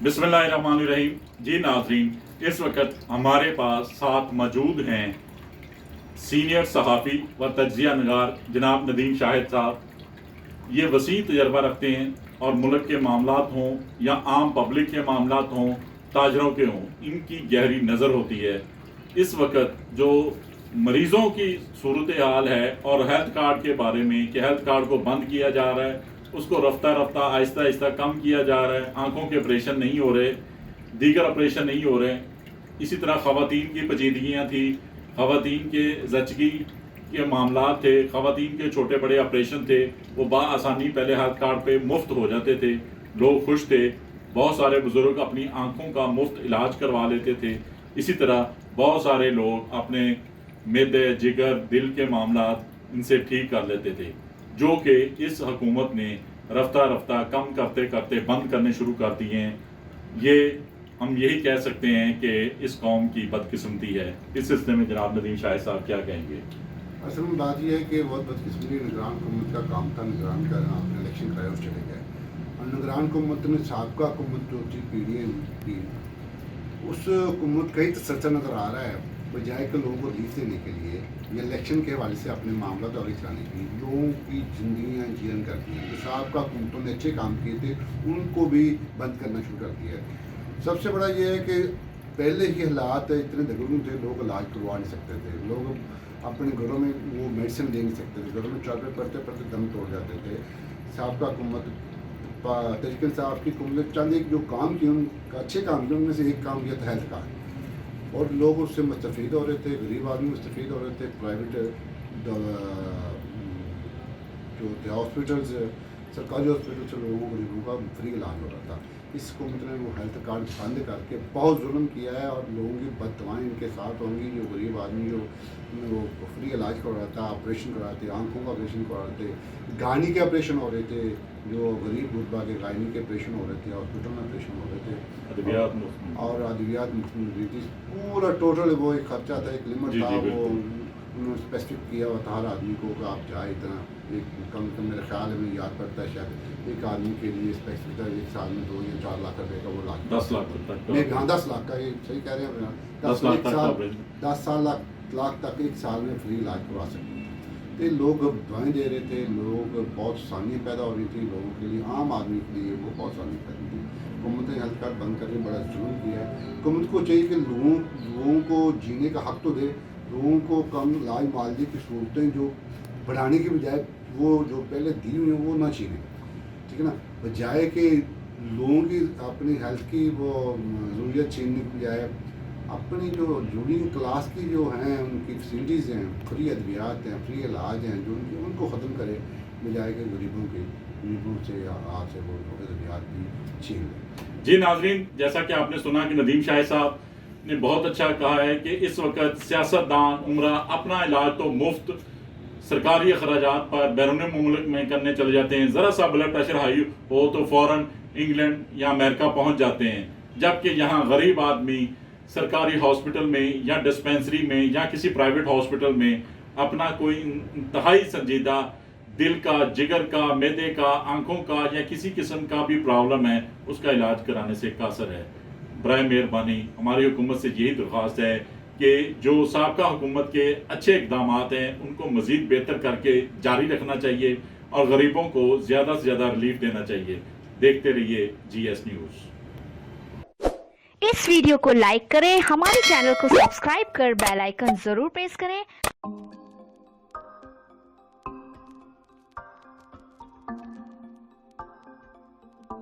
बिस्मिल्लाहिर्रहमानिर्रहीम। जी नाज़रीन, इस वक्त हमारे पास साथ मौजूद हैं सीनियर सहाफ़ी व तज्ज़िया निगार जनाब नदीम शाहिद साहब। ये वसी तजर्बा रखते हैं और मुल्क के मामलात हों या आम पब्लिक के मामलात हों, ताजरों के हों, इनकी गहरी नज़र होती है। इस वक्त जो मरीज़ों की सूरत हाल है और हेल्थ कार्ड के बारे में कि हेल्थ कार्ड को बंद किया जा रहा है, उसको रफ्ता रफ्ता आहिस्ता आहिस्ता कम किया जा रहा है, आंखों के ऑपरेशन नहीं हो रहे, दीगर ऑपरेशन नहीं हो रहे। इसी तरह ख़वातीन की पेचीदगियाँ थी, ख़वातीन के ज़चगी के मामलात थे, ख़वातीन के छोटे बड़े ऑपरेशन थे, वो बआसानी पहले हेल्थ कार्ड पे मुफ्त हो जाते थे, लोग खुश थे। बहुत सारे बुज़ुर्ग अपनी आंखों का मुफ्त इलाज करवा लेते थे। इसी तरह बहुत सारे लोग अपने मैदे, जिगर, दिल के मामलात इनसे ठीक कर लेते थे, जो कि इस हुकूमत ने रफ्ता रफ्ता कम करते करते बंद करने शुरू कर दिए हैं। ये हम यही कह सकते हैं कि इस कौम की बदकिस्मती है। इस सिलसिले में जनाब नदीम शाहिद साहब क्या कहेंगे? असल में बात यह है कि बहुत बदकिस्मती निगरान हुकूमत का काम था। निगरान का आपने इलेक्शन कराया और चले गए, और निगरान हुकूमत में साबका हुकूमत जो थी PDM की, उस हुकूमत का ही तसल्सल नज़र आ रहा है, बजाय के लोगों को रिलीफ देने के लिए या इलेक्शन के हवाले से अपने मामला आगे चलाने के लिए लोगों की जिंदगियाँ जीवन कर दी हैं। जो साहब का हुकूमतों ने अच्छे काम किए थे उनको भी बंद करना शुरू कर दिया है। सबसे बड़ा ये है कि पहले ही हालात इतने दगड़ू थे, लोग इलाज करवा नहीं सकते थे, लोग अपने घरों में वो मेडिसिन ले नहीं सकते थे, घरों में चादर पढ़ते पढ़ते दम तोड़ जाते थे। साहब का हुकूमत तजकिन साहब की हुकूमत चंद एक जो काम किए, उनका अच्छे काम किए, उनमें से एक काम किया था हेल्थ कार्ड, और लोग उससे मुस्तफ़ीद हो रहे थे, गरीब आदमी मुस्तफ़ीद हो रहे थे। प्राइवेट जो थे हॉस्पिटल्स, सरकारी हॉस्पिटल से लोगों को गरीबों का फ्री इलाज हो रहा था। इस हुकूमत ने वो हेल्थ कार्ड बंद करके बहुत जुल्म किया है, और लोगों की बददुआएं इनके साथ होंगी। जो गरीब आदमी जो वो फ्री इलाज करवाता, ऑपरेशन कराते, आंखों का ऑपरेशन करवाते, गानी के ऑपरेशन हो रहे थे, जो गरीब गुरबा के गायनी के ऑपरेशन हो रहे थे, हॉस्पिटल में ऑपरेशन हो रहे थे, और अद्वियात मुफ्त मिल रही थी। पूरा टोटल वो एक खर्चा था, एक लिमिट था, वो उन्होंने स्पेसिफिक किया हुआ था हर आदमी को कि आप जाए इतना, एक कम से कम मेरा ख्याल है, मुझे याद पड़ता है शायद एक आदमी के लिए स्पेसिफिक था, एक साल में 2 या 4 लाख रुपये का वो लाख 10 लाख तक नहीं, हाँ 10 लाख का, ये सही कह रहे हैं, 10 लाख तक 10 लाख तक एक साल में फ्री इलाज करवा सकते थे। लोग दवाएँ दे रहे थे, लोग बहुत आसानी पैदा हो रही थी लोगों के लिए, आम आदमी के लिए वो बहुत आसानी पैदा थी। हुकूमत ने हेल्थ कार्ड बंद करके बड़ा जुल्म किया है। हुकूमत को चाहिए कि लोगों को जीने का हक तो दे, लोगों को कम इलाज मुआवजे की सहूलतें जो बढ़ाने की बजाय वो जो पहले दी हुई हैं वो ना छीने, ठीक है ना, बजाय कि लोगों की अपनी हेल्थ की वो ज़रूरियत छीनने की बजाय अपनी जो रूलिंग क्लास की जो हैं उनकी फैसिलिटीज़ हैं, फ्री अद्वियात हैं, फ्री इलाज हैं, जो उनको ख़त्म करे, बजाय के गरीबों से या आपसे वो अद्वियात भी छीन लें। जी नाजरीन, जैसा कि आपने सुना कि नदीम शाहिद साहब ने बहुत अच्छा कहा है कि इस वक्त सियासतदान उमरा अपना इलाज तो मुफ्त सरकारी अखराजात पर बैरून मुल्क में करने चले जाते हैं। ज़रा सा ब्लड प्रेशर हाई हो तो फ़ौरन इंग्लैंड या अमेरिका पहुंच जाते हैं, जबकि यहाँ गरीब आदमी सरकारी हॉस्पिटल में या डिस्पेंसरी में या किसी प्राइवेट हॉस्पिटल में अपना कोई इंतहाई संजीदा दिल का, जिगर का, मैदे का, आंखों का या किसी किस्म का भी प्रॉब्लम है, उसका इलाज कराने से कासर है। बराए मेहरबानी हमारी हुकूमत से यही दरख्वास्त है कि जो साबका हुकूमत के अच्छे इक़दाम हैं उनको मज़ीद बेहतर करके जारी रखना चाहिए और गरीबों को ज़्यादा से ज़्यादा रिलीफ देना चाहिए। देखते रहिए GS न्यूज़। इस वीडियो को लाइक करें, हमारे चैनल को सब्सक्राइब कर बेल आइकन जरूर प्रेस करें।